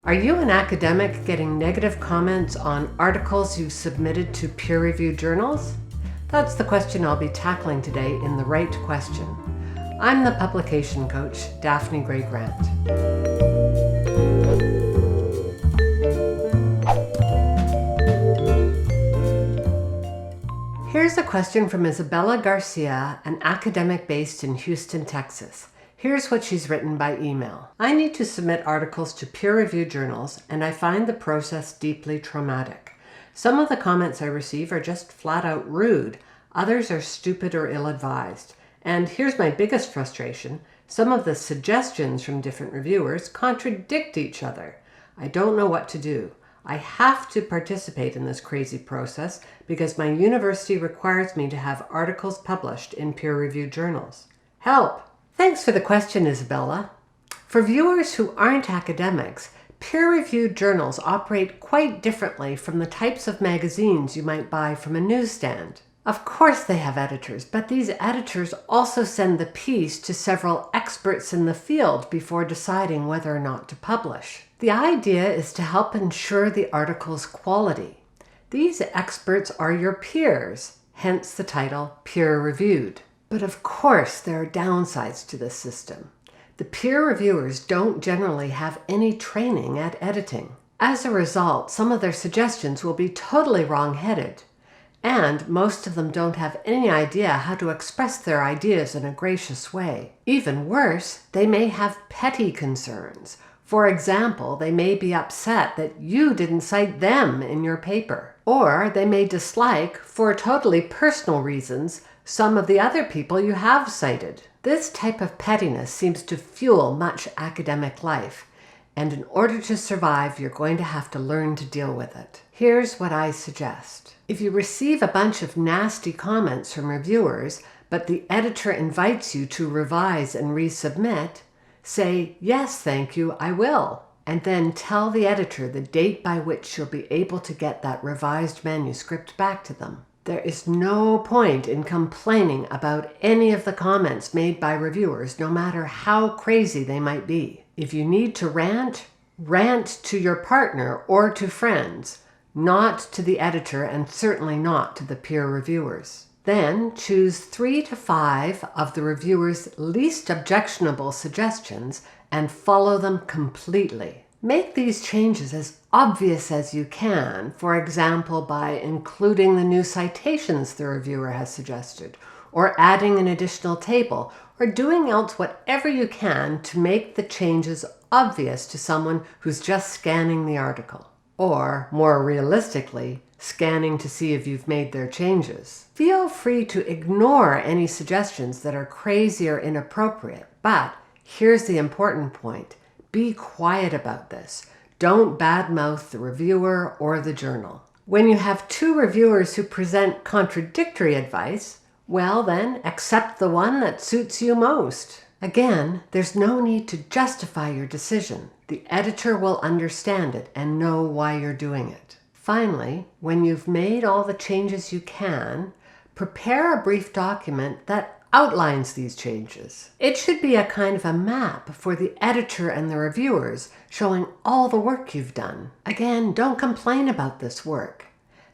Are you an academic getting negative comments on articles you've submitted to peer-reviewed journals? That's the question I'll be tackling today in The Right Question. I'm the publication coach, Daphne Gray Grant. Here's a question from Isabella Garcia, an academic based in Houston, Texas. Here's what she's written by email. I need to submit articles to peer-reviewed journals, and I find the process deeply traumatic. Some of the comments I receive are just flat out rude. Others are stupid or ill-advised. And here's my biggest frustration. Some of the suggestions from different reviewers contradict each other. I don't know what to do. I have to participate in this crazy process because my university requires me to have articles published in peer-reviewed journals. Help! Thanks for the question, Isabella. For viewers who aren't academics, peer-reviewed journals operate quite differently from the types of magazines you might buy from a newsstand. Of course they have editors, but these editors also send the piece to several experts in the field before deciding whether or not to publish. The idea is to help ensure the article's quality. These experts are your peers, hence the title peer-reviewed. But of course there are downsides to this system. The peer reviewers don't generally have any training at editing. As a result, some of their suggestions will be totally wrong-headed. And most of them don't have any idea how to express their ideas in a gracious way. Even worse, they may have petty concerns. For example, they may be upset that you didn't cite them in your paper. Or they may dislike, for totally personal reasons, some of the other people you have cited. This type of pettiness seems to fuel much academic life, and in order to survive, you're going to have to learn to deal with it. Here's what I suggest. If you receive a bunch of nasty comments from reviewers, but the editor invites you to revise and resubmit, say, "Yes, thank you, I will," and then tell the editor the date by which you'll be able to get that revised manuscript back to them. There is no point in complaining about any of the comments made by reviewers, no matter how crazy they might be. If you need to rant, rant to your partner or to friends, not to the editor and certainly not to the peer reviewers. Then choose 3 to 5 of the reviewer's least objectionable suggestions and follow them completely. Make these changes as obvious as you can, for example, by including the new citations the reviewer has suggested, or adding an additional table, or doing else whatever you can to make the changes obvious to someone who's just scanning the article. Or, more realistically, scanning to see if you've made their changes. Feel free to ignore any suggestions that are crazy or inappropriate, but here's the important point. Be quiet about this. Don't badmouth the reviewer or the journal. When you have 2 reviewers who present contradictory advice, well then, accept the one that suits you most. Again, there's no need to justify your decision. The editor will understand it and know why you're doing it. Finally, when you've made all the changes you can, prepare a brief document that outlines these changes. It should be a kind of a map for the editor and the reviewers, showing all the work you've done. Again, don't complain about this work.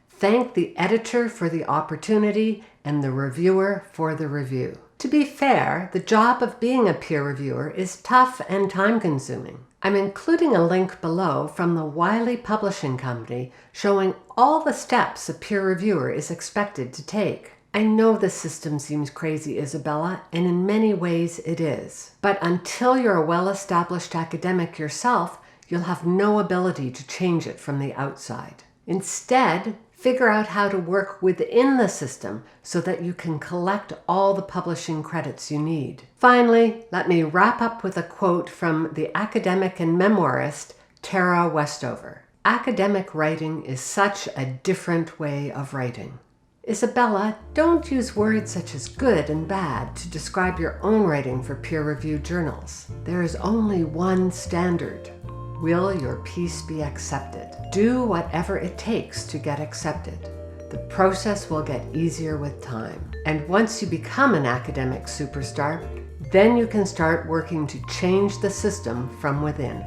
Thank the editor for the opportunity and the reviewer for the review. To be fair, the job of being a peer reviewer is tough and time-consuming. I'm including a link below from the Wiley Publishing Company showing all the steps a peer reviewer is expected to take. I know this system seems crazy, Isabella, and in many ways it is. But until you're a well-established academic yourself, you'll have no ability to change it from the outside. Instead, figure out how to work within the system so that you can collect all the publishing credits you need. Finally, let me wrap up with a quote from the academic and memoirist Tara Westover. "Academic writing is such a different way of writing." Isabella, don't use words such as good and bad to describe your own writing for peer-reviewed journals. There is only one standard. Will your piece be accepted? Do whatever it takes to get accepted. The process will get easier with time. And once you become an academic superstar, then you can start working to change the system from within.